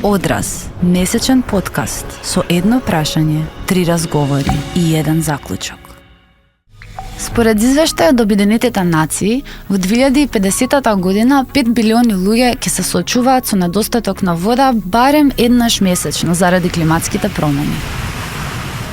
Одраз, месечен подкаст со едно прашање, 3 разговори и 1 заклучок. Според извештај од Обединетите нации, во 2050 година 5 билиони луѓе ќе се соочуваат со недостаток на вода барем еднаш месечно заради климатските промени.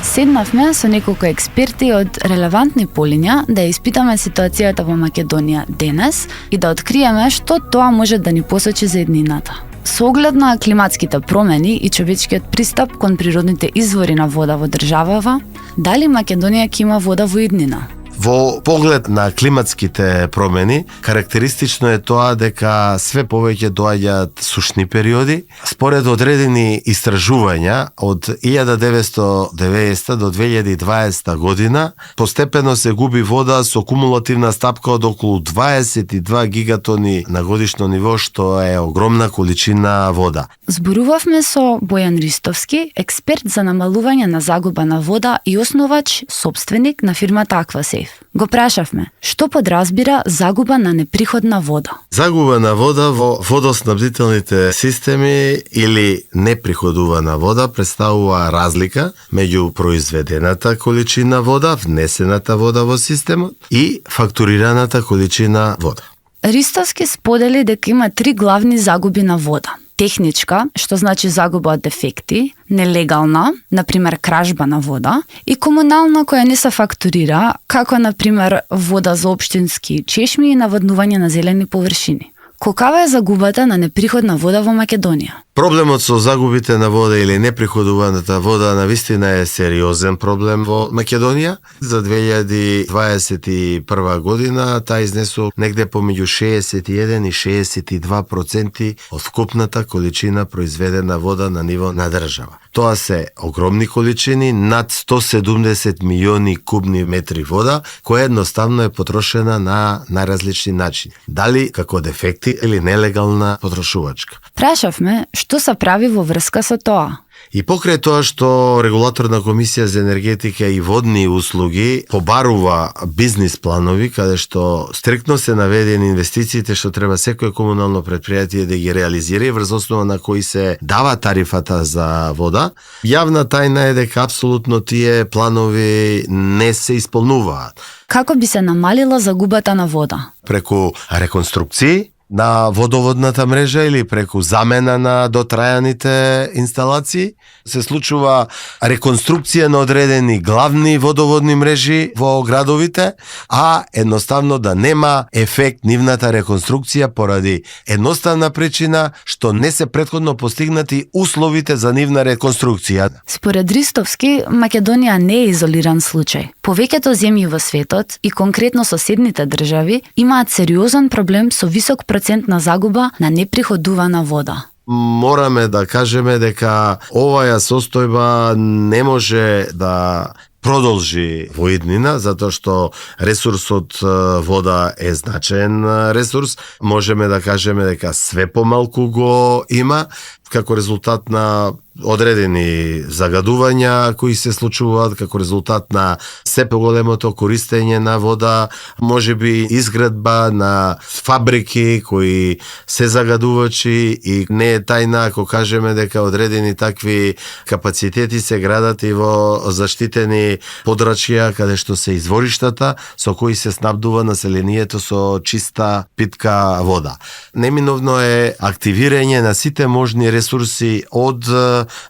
Седнавме со неколку експерти од релевантни полиња да ја испитаме ситуацијата во Македонија денес и да откриеме што тоа може да ни посочи за иднината. Со оглед на климатските промени и човечкиот пристап кон природните извори на вода во државава, дали Македонија ќе има вода во иднина? Во поглед на климатските промени, карактеристично е тоа дека све повеќе доаѓаат сушни периоди. Според одредени истражувања, од 1990 до 2020 година, постепено се губи вода со кумулативна стапка од околу 22 гигатони на годишно ниво, што е огромна количина вода. Зборувавме со Бојан Ристовски, експерт за намалување на загуба на вода и основач, собственик на фирмата Аквасейф. Го прашавме, што подразбира загуба на неприходна вода? Загуба на вода во водоснабдителните системи или неприходувана вода представува разлика меѓу произведената количина вода, внесената вода во системот и фактурираната количина вода. Ристовски сподели дека има 3 главни загуби на вода. Техничка, што значи загуба од дефекти, нелегална, например кражба на вода, и комунална која не се фактурира, како например вода за општински чешми и наводнување на зелени површини. Колкава е загубата на неприходна вода во Македонија? Проблемот со загубите на вода или неприходуваната вода навистина е сериозен проблем во Македонија. За 2021 година таа изнесува негде помеѓу 61 и 62% од вкупната количина произведена вода на ниво на држава. Тоа се огромни количини, над 170 милиони кубни метри вода, која едноставно е потрошена на различни начини. Дали како дефекти или нелегална потрошувачка. Прашавме што се прави во врска со тоа. И покрај тоа што Регулаторна комисија за енергетика и водни услуги побарува бизнис планови, каде што стриктно се наведени инвестициите што треба секое комунално претпријатие да ги реализира и врз основа на кои се дава тарифата за вода, јавна тајна е дека апсолутно тие планови не се исполнуваат. Како би се намалила загубата на вода? Преку реконструкции на водоводната мрежа или преку замена на дотрајаните инсталации, се случува реконструкција на одредени главни водоводни мрежи во градовите, а едноставно да нема ефект нивната реконструкција поради едноставна причина што не се претходно постигнати условите за нивна реконструкција. Според Ристовски, Македонија не е изолиран случај. Повеќето земји во светот и конкретно соседните држави имаат сериозен проблем со висок процент на загуба на неприходувана вода. Мораме да кажеме дека оваа состојба не може да продолжи во иднина, затоа што ресурсот вода е значаен ресурс. Можеме да кажеме дека све помалку го има, како резултат на одредени загадувања кои се случуваат, како резултат на се поголемото користење на вода, можеби изградба на фабрики кои се загадувачи и не е тајна ако кажеме дека одредени такви капацитети се градат и во заштитени подрачја каде што се извориштата со кои се снабдува населението со чиста питка вода. Неминовно е активирање на сите можни ресурси од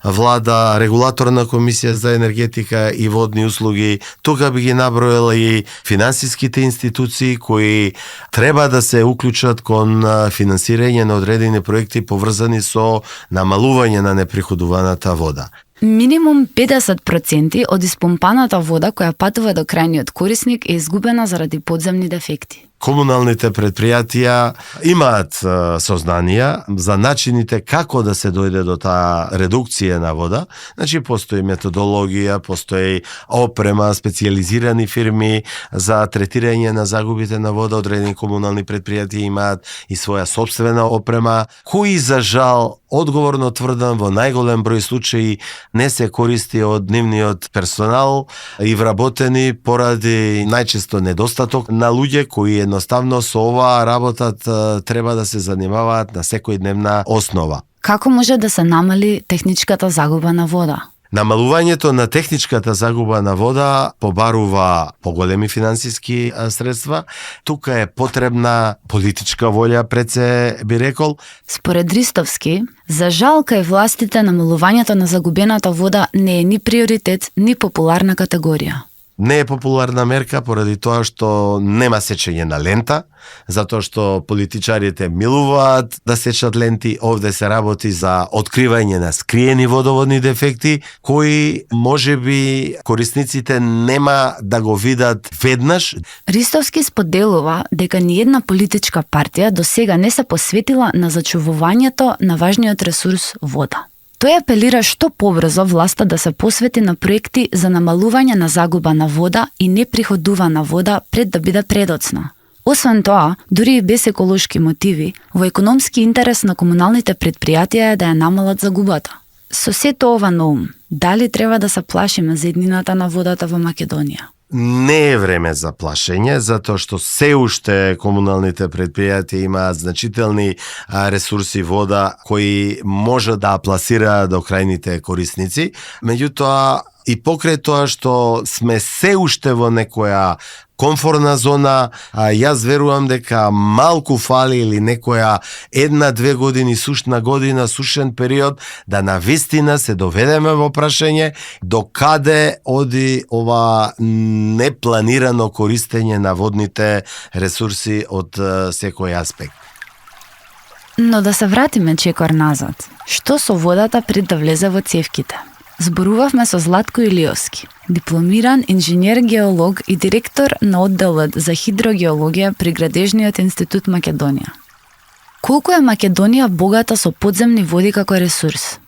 влада, Регулаторна комисија за енергетика и водни услуги. Тука би ги наброила и финансиските институции кои треба да се уклучат кон финансирање на одредени проекти поврзани со намалување на неприходуваната вода. Минимум 50% од испомпаната вода која патува до крајниот корисник е изгубена заради подземни дефекти. Комуналните претпријатија имаат сознанија за начините како да се дојде до таа редукција на вода. Значи, постои методологија, постои опрема, специјализирани фирми за третирање на загубите на вода. Одредени комунални претпријатија имаат и своја собствена опрема, кои за жал, одговорно тврдам, во најголем број случаи не се користи од нивниот персонал и вработени поради најчесто недостаток на луѓе кои едноставно со оваа работат треба да се занимаваат на секојдневна основа. Како може да се намали техничката загуба на вода? Намалувањето на техничката загуба на вода побарува поголеми финансиски средства. Тука е потребна политичка волја, пред се би рекол. Според Ристовски, за жал кај властите намалувањето на загубената вода не е ни приоритет, ни популарна категорија. Не е популарна мерка поради тоа што нема сечење на лента, затоа што политичарите милуваат да сечат ленти. Овде се работи за откривање на скриени водоводни дефекти, кои можеби корисниците нема да го видат веднаш. Ристовски споделува дека ни една политичка партија до сега не се посветила на зачувувањето на важниот ресурс вода. Тој апелира што побрзо власта да се посвети на проекти за намалување на загуба на вода и неприходувана вода пред да биде предоцна. Освен тоа, дури и без еколошки мотиви, во економски интерес на комуналните предпријатија е да ја намалат загубата. Со сето ова на ум, дали треба да се плашиме за иднината на водата во Македонија? Не е време за плашење, затоа што се уште комуналните предпријатија имаат значителни ресурси вода кои може да пласираат до крајните корисници. Меѓутоа, и покрај тоа што сме се уште во некоја комфортна зона, јас верувам дека малку фали или некоја 1-2 години сушна година, сушен период, да навистина се доведеме во прашање до каде оди ова непланирано користење на водните ресурси од секој аспект. Но да се вратиме чекор назад. Што со водата пред да влезе во цевките? Зборувавме со Златко Илиовски, дипломиран инженер-геолог и директор на одделот за хидрогеологија при Градежниот институт Македонија. Колку е Македонија богата со подземни води како ресурс?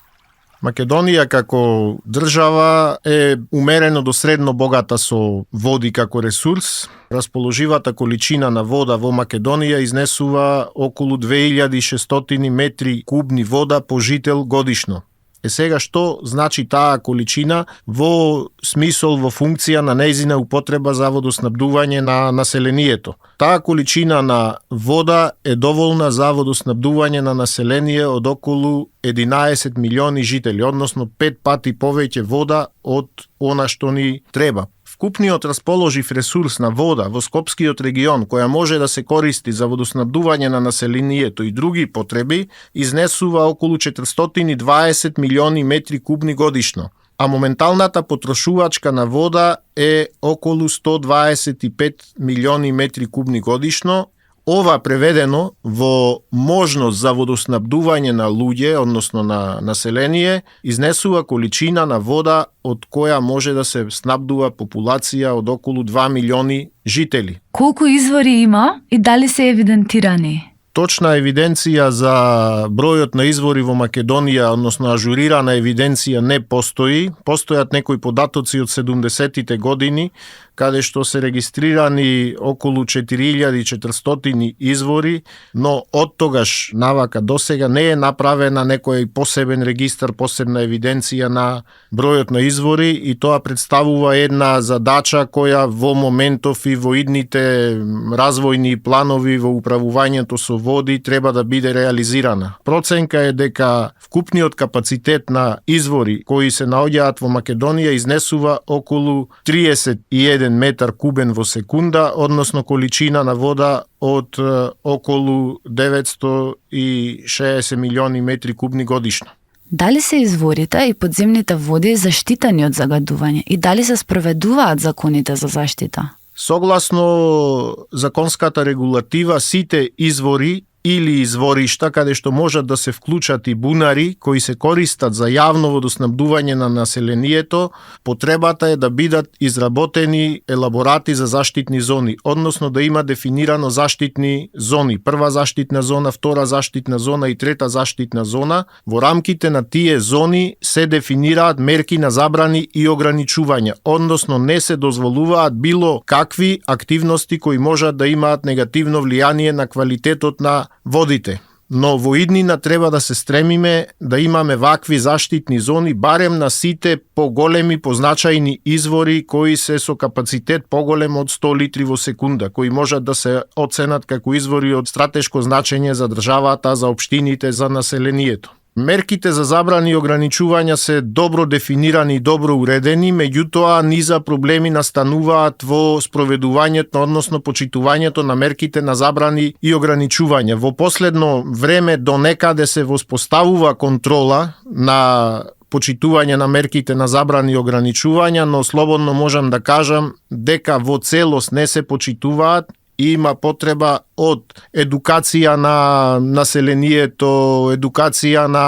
Македонија како држава е умерено до средно богата со води како ресурс. Расположивата количина на вода во Македонија изнесува околу 2600 метри кубни вода по жител годишно. Сега, што значи таа количина во смисол, во функција на нејзина употреба за водоснабдување на населението? Таа количина на вода е доволна за водоснабдување на население од околу 11 милиони жители, односно 5 пати повеќе вода од она што ни треба. Вкупниот расположив ресурс на вода во Скопскиот регион, која може да се користи за водоснабдување на населението и други потреби, изнесува околу 420 милиони метри кубни годишно, а моменталната потрошувачка на вода е околу 125 милиони метри кубни годишно. Ова преведено во можност за водоснабдување на луѓе, односно на население, изнесува количина на вода од која може да се снабдува популација од околу 2 милиони жители. Колку извори има и дали се евидентирани? Точна евиденција за бројот на извори во Македонија, односно ажурирана евиденција, не постои. Постојат некои податоци од 70-тите години, каде што се регистрирани околу 4400 извори, но од тогаш навака до сега не е направена некој посебен регистар, посебна евиденција на бројот на извори, и тоа представува една задача која во моментов и во идните развојни планови во управувањето со води треба да биде реализирана. Проценка е дека вкупниот капацитет на извори кои се наоѓаат во Македонија изнесува околу 31 метар кубен во секунда, односно количина на вода од околу 960 милиони метри кубни годишно. Дали се изворите и подземните води заштитени од загадување и дали се спроведуваат законите за заштита? Согласно законската регулатива, сите извори или изворишта каде што можат да се вклучат и бунари кои се користат за јавно водоснабдување на населението, потребата е да бидат изработени елаборати за заштитни зони, односно да има дефинирано заштитни зони. Прва заштитна зона, втора заштитна зона и трета заштитна зона. Во рамките на тие зони се дефинираат мерки на забрани и ограничувања, односно не се дозволуваат било какви активности кои можат да имаат негативно влијание на квалитетот на водите. Но во иднина треба да се стремиме да имаме вакви заштитни зони барем на сите поголеми, позначајни извори кои се со капацитет поголем од 100 литри во секунда, кои можат да се оценат како извори од стратешко значење за државата, за општините, за населението. Мерките за забрани и ограничувања се добро дефинирани и добро уредени, меѓутоа низа проблеми настануваат во спроведувањето, односно почитувањето на мерките на забрани и ограничувања. Во последно време до некаде се воспоставува контрола на почитување на мерките на забрани и ограничувања, но слободно можам да кажам дека во целост не се почитуваат и има потреба од едукација на населението, едукација на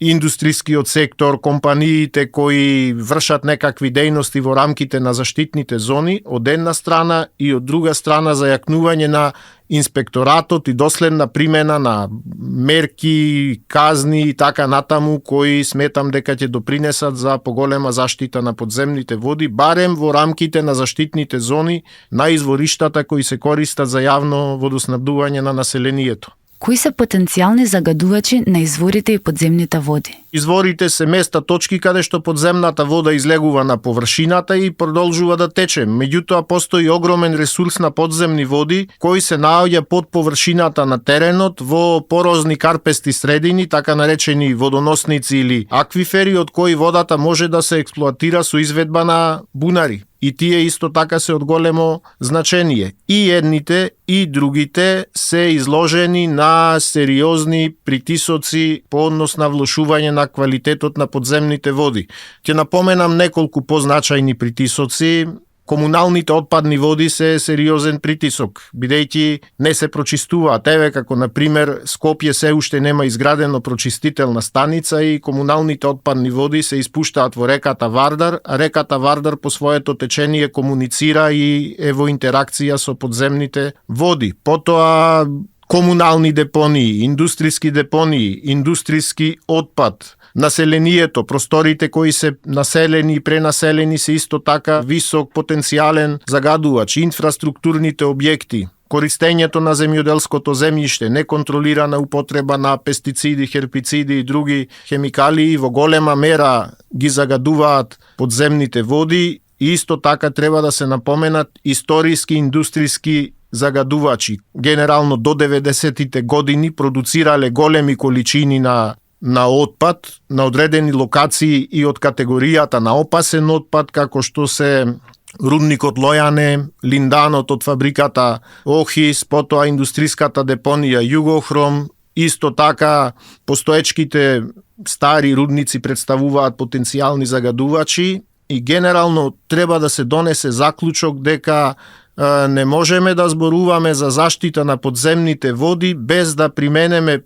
индустријскиот сектор, компаниите кои вршат некакви дејности во рамките на заштитните зони, од една страна, и од друга страна зајакнување на инспекторатот и доследна примена на мерки, казни и така натаму, кои сметам дека ќе допринесат за поголема заштита на подземните води, барем во рамките на заштитните зони на извориштата кои се користат за јавно водоснабдување на населението. Кои се потенцијални загадувачи на изворите и подземните води? Изворите се места, точки каде што подземната вода излегува на површината и продолжува да тече. Меѓутоа постои огромен ресурс на подземни води кои се наоѓа под површината на теренот во порозни карпести средини, така наречени водоносници или аквифери, од кои водата може да се експлоатира со изведба на бунари. И тие исто така се од големо значение. И едните и другите се изложени на сериозни притисоци по однос на влошување на квалитетот на подземните води. Ќе напоменам неколку позначајни притисоци. Комуналните отпадни води се сериозен притисок, бидејќи не се прочистуваат. Еве како на пример Скопје се уште нема изградено прочистителна станица и комуналните отпадни води се испуштаат во реката Вардар, а реката Вардар по своето течение комуницира и е во интеракција со подземните води. Потоа комунални депонии, индустријски депонии, индустријски отпад, населението, просторите кои се населени и пренаселени се исто така висок потенцијален загадувач, инфраструктурните објекти, користењето на земјоделското земјиште, неконтролирана употреба на пестициди, хербициди и други хемикалии во голема мера ги загадуваат подземните води и исто така треба да се напоменат историски индустријски загадувачи. Генерално до 90-тите години продуцирале големи количини на отпад на одредени локации и од категоријата на опасен отпад, како што се рудникот Лојане, линданот од фабриката Охис, потоа индустријската депонија Југохром, исто така постоечките стари рудници представуваат потенцијални загадувачи и генерално треба да се донесе заклучок дека не можеме да зборуваме за заштита на подземните води без да применеме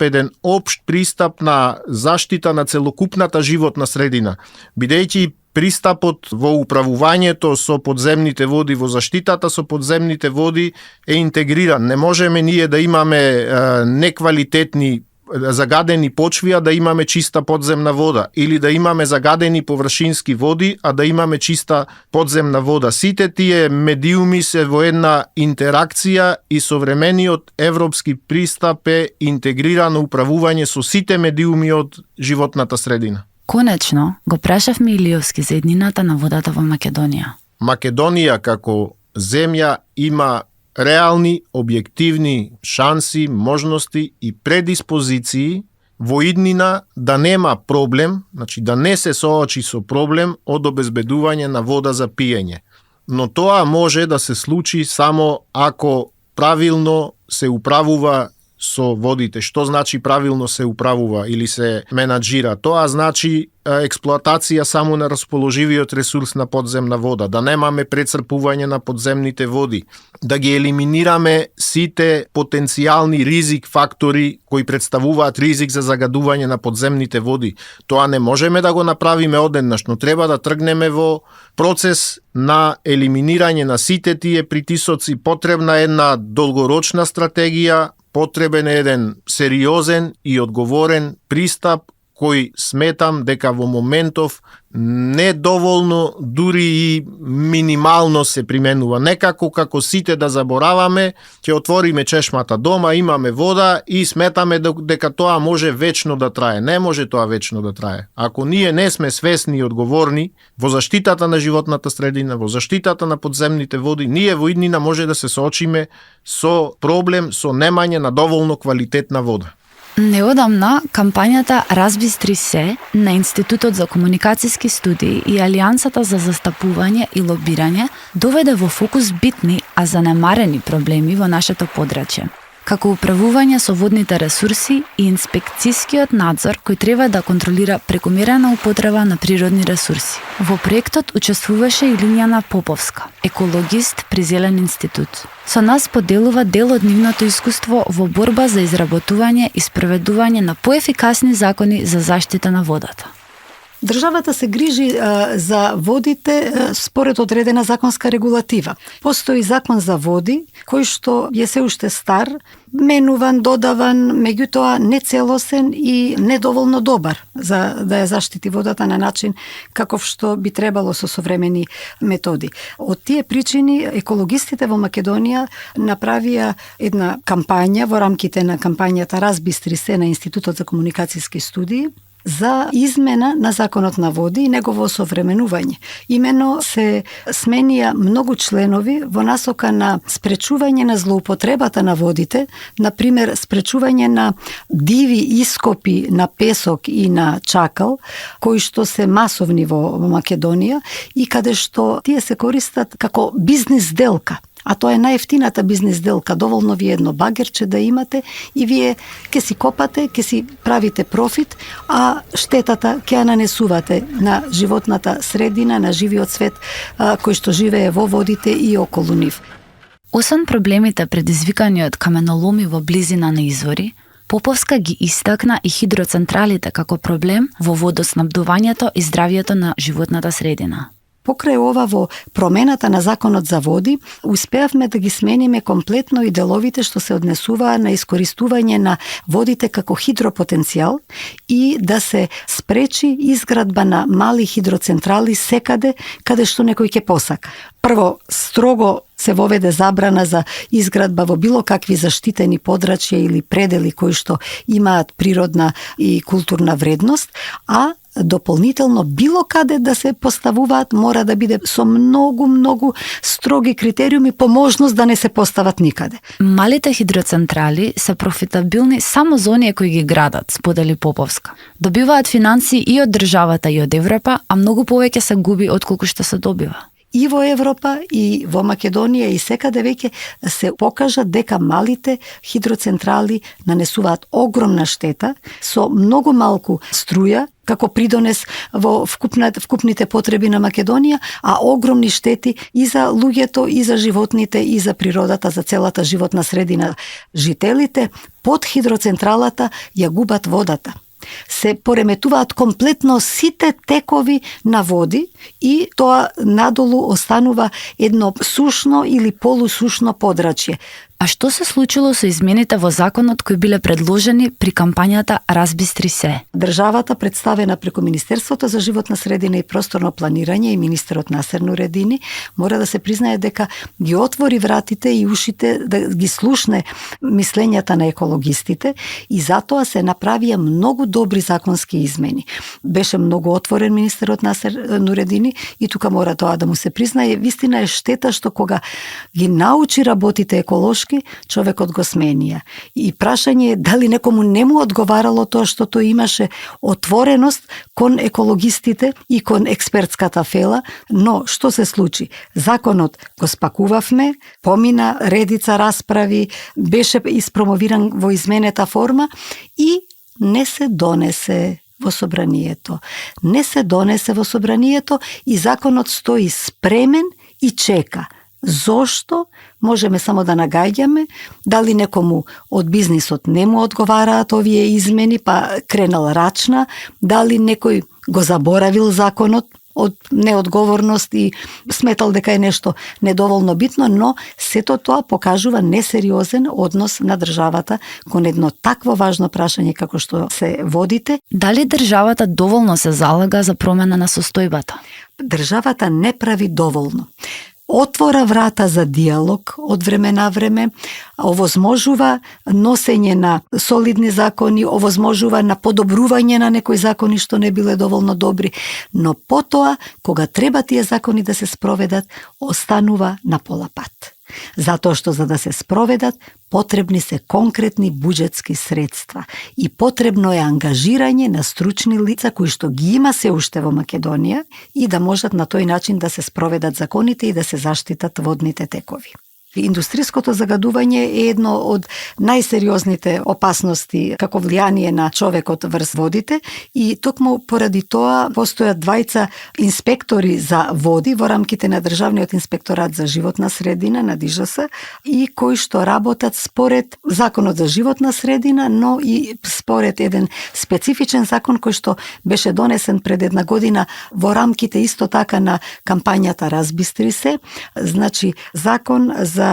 еден општ пристап на заштита на целокупната животна средина. Бидејќи пристапот во управувањето со подземните води, во заштитата со подземните води е интегриран. Не можеме ние да имаме неквалитетни загадени почви, а да имаме чиста подземна вода, или да имаме загадени површински води, а да имаме чиста подземна вода. Сите тие медиуми се во една интеракција и современиот европски пристап е интегрирано управување со сите медиуми од животната средина. Конечно, го прашавме Илиовски за еднината на водата во Македонија. Македонија како земја има реални, објективни шанси, можности и предиспозиции во иднина да нема проблем, значи да не се соочи со проблем од обезбедување на вода за пиење. Но тоа може да се случи само ако правилно се управува со водите. Што значи правилно се управува или се менаџира? Тоа значи експлоатација само на расположивиот ресурс на подземна вода, да немаме прецрпување на подземните води, да ги елиминираме сите потенцијални ризик фактори кои представуваат ризик за загадување на подземните води. Тоа не можеме да го направиме одеднаш, но треба да тргнеме во процес на елиминирање на сите тие притисоци. Потребна една долгорочна стратегија, потребен е еден сериозен и одговорен пристап кој сметам дека во моментов недоволно, дури и минимално се применува. Некако како сите да забораваме, ќе отвориме чешмата дома, имаме вода и сметаме дека тоа може вечно да трае. Не може тоа вечно да трае. Ако ние не сме свесни и одговорни во заштитата на животната средина, во заштитата на подземните води, ние во иднина може да се соочиме со проблем со немање на доволно квалитетна вода. Неодамна, кампањата Разбистри се на Институтот за комуникацијски студии и Алијансата за застапување и лобирање доведе во фокус битни, а занемарени проблеми во нашето подрачје, како управување со водните ресурси и инспекцијскиот надзор кој треба да контролира прекомерна употреба на природни ресурси. Во проектот учествуваше и Лилјана Поповска, екологист при Зелен институт. Со нас поделува дел од нивното искуство во борба за изработување и спроведување на поефикасни закони за заштита на водата. Државата се грижи за водите според одредена законска регулатива. Постои закон за води, кој што е се уште стар, менуван, додаван, меѓутоа нецелосен и недоволно добар за да ја заштити водата на начин каков што би требало со современи методи. Од тие причини екологистите во Македонија направија една кампања во рамките на кампањата Разбистри се на Институтот за комуникацијски студии за измена на законот на води и негово осовременување. Имено се сменија многу членови во насока на спречување на злоупотребата на водите, например спречување на диви ископи на песок и на чакал, кои што се масовни во Македонија и каде што тие се користат како бизнис делка. А тоа е најефтината бизнис делка, доволно ви едно багерче да имате и вие ќе си копате, ќе си правите профит, а штетата ќе ја нанесувате на животната средина, на живиот свет кој што живее во водите и околу нив. Освен проблемите предизвикани од каменоломи во близина на извори, Поповска ги истакна и хидроцентралите како проблем во водоснабдувањето и здравјето на животната средина. Покрај ова во промената на законот за води, успеавме да ги смениме комплетно и деловите што се однесуваа на искористување на водите како хидропотенцијал и да се спречи изградба на мали хидроцентрали секаде каде што некој ќе посака. Прво, строго се воведе забрана за изградба во било какви заштитени подрачја или предели кои што имаат природна и културна вредност, а дополнително било каде да се поставуваат мора да биде со многу строги критериуми, по можност да не се постават никаде. Малите хидроцентрали се профитабилни само за оние кои ги градат, сподели Поповска. Добиваат финансии и од државата и од Европа, а многу повеќе се губи отколку што се добива. И во Европа, и во Македонија, и секаде веќе се покажа дека малите хидроцентрали нанесуваат огромна штета со многу малку струја, како придонес во вкупните потреби на Македонија, а огромни штети и за луѓето, и за животните, и за природата, за целата животна средина. Жителите под хидроцентралата ја губат водата. Се пореметуваат комплетно сите текови на води и тоа надолу останува едно сушно или полусушно подрачје. А што се случило со измените во законот кои биле предложени при кампањата Разбистри се? Државата, представена преку Министерството за животна средина и просторно планирање и министерот Насер Нуредини, мора да се признае дека ги отвори вратите и ушите да ги слушне мислењата на екологистите и затоа се направија многу добри законски измени. Беше многу отворен министерот Насер Нуредини и тука мора тоа да му се признае. Вистина е штета што кога ги научи работите еколошки, човекот го сменија. И прашање е дали некому не му одговарало тоа што тој имаше отвореност кон екологистите и кон експертската фела, но што се случи? Законот го спакувавме, помина редица расправи, беше испромовиран во изменета форма и не се донесе во собранието. Не се донесе во собранието и законот стои спремен и чека. Зошто? Можеме само да нагаѓаме, дали некому од бизнисот не му одговараат овие измени, па кренал рачна, дали некој го заборавил законот од неодговорност и сметал дека е нешто недоволно битно, но сето тоа покажува несериозен однос на државата кон едно такво важно прашање како што се водите. Дали државата доволно се залага за промена на состојбата? Државата не прави доволно. Отвора врата за диалог од време на време, овозможува носење на солидни закони, овозможува на подобрување на некои закони што не биле доволно добри, но потоа, кога треба тие закони да се спроведат, останува на пола пат. Затоа што за да се спроведат, потребни се конкретни буџетски средства и потребно е ангажирање на стручни лица кои што ги има се уште во Македонија и да можат на тој начин да се спроведат законите и да се заштитат водните текови. Индустријското загадување е едно од најсериозните опасности како влијание на човекот врз водите и токму поради тоа постојат двајца инспектори за води во рамките на Државниот инспекторат за животна средина на ДИЖС и кои што работат според Законот за животна средина, но и според еден специфичен закон кој што беше донесен пред една година во рамките исто така на кампањата Разбистри се, значи закон за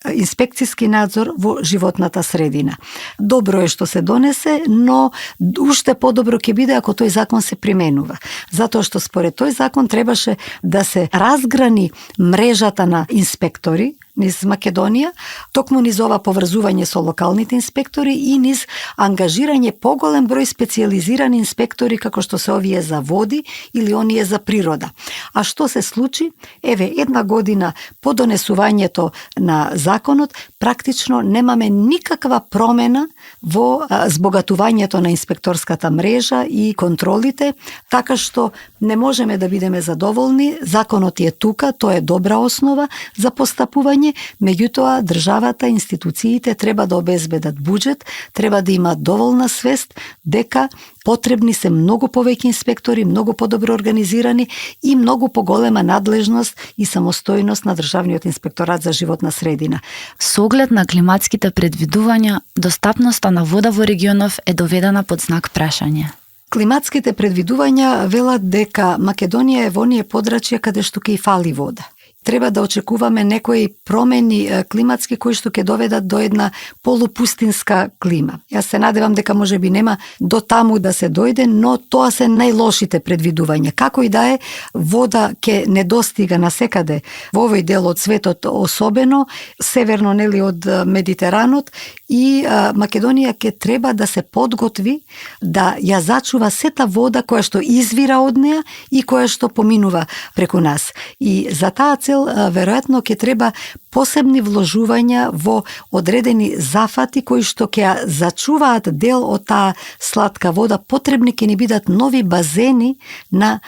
инспекцијски надзор во животната средина. Добро е што се донесе, но уште подобро ќе биде ако тој закон се применува. Затоа што според тој закон требаше да се разграни мрежата на инспектори низ Македонија, токму низ ова поврзување со локалните инспектори и низ ангажирање поголем број специјализирани инспектори како што се овие за води или оние за природа. А што се случи? Еве, една година по донесувањето на законот, практично немаме никаква промена во збогатувањето на инспекторската мрежа и контролите, така што не можеме да бидеме задоволни. Законот е тука, тоа е добра основа за постапување, меѓутоа државата, институциите треба да обезбедат буџет, треба да имаат доволна свест дека потребни се многу повеќе инспектори, многу подобро организирани и многу поголема надлежност и самостојност на Државниот инспекторат за животна средина. Со оглед на климатските предвидувања, достапноста на вода во регионов е доведена под знак прашање. Климатските предвидувања велат дека Македонија е во оние подрачја каде што ќе и фали вода. Треба да очекуваме некои промени климатски кои што ќе доведат до една полупустинска клима. Јас се надевам дека можеби нема до таму да се дојде, но тоа се најлошите предвидувања. Како и да е, вода ќе недостига насекаде во овој дел од светот, особено северно нели од Медитеранот, и Македонија ќе треба да се подготви да ја зачува сета вода која што извира од неа и која што поминува преку нас. И за таа цел веројатно ќе треба посебни вложувања во одредени зафати кои што ќе зачуваат дел од таа сладка вода. Потребни ќе ни бидат нови базени на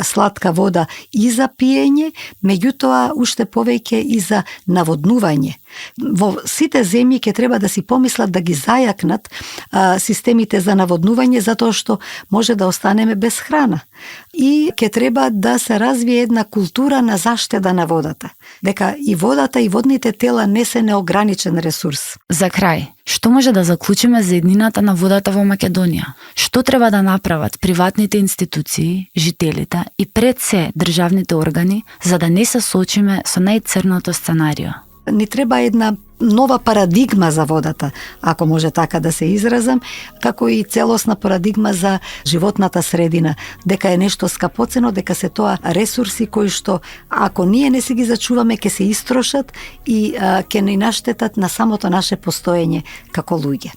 сладка вода и за пиење, меѓутоа уште повеќе и за наводнување. Во сите земји ќе треба да си помислат да ги зајакнат системите за наводнување, затоа што може да останеме без храна. И ќе треба да се развие една култура на заштеда на водата. Дека и водата и водните тела не се неограничен ресурс. За крај, што може да заклучиме за еднината на водата во Македонија? Што треба да направат приватните институции, жителите и пред се државните органи за да не се соочиме со најцрното сценарио? Ни треба една нова парадигма за водата, ако може така да се изразам, како и целосна парадигма за животната средина, дека е нешто скапоцено, дека се тоа ресурси кои што ако ние не си ги зачуваме ќе се истрошат и ќе ни наштетат на самото наше постоење како луѓе.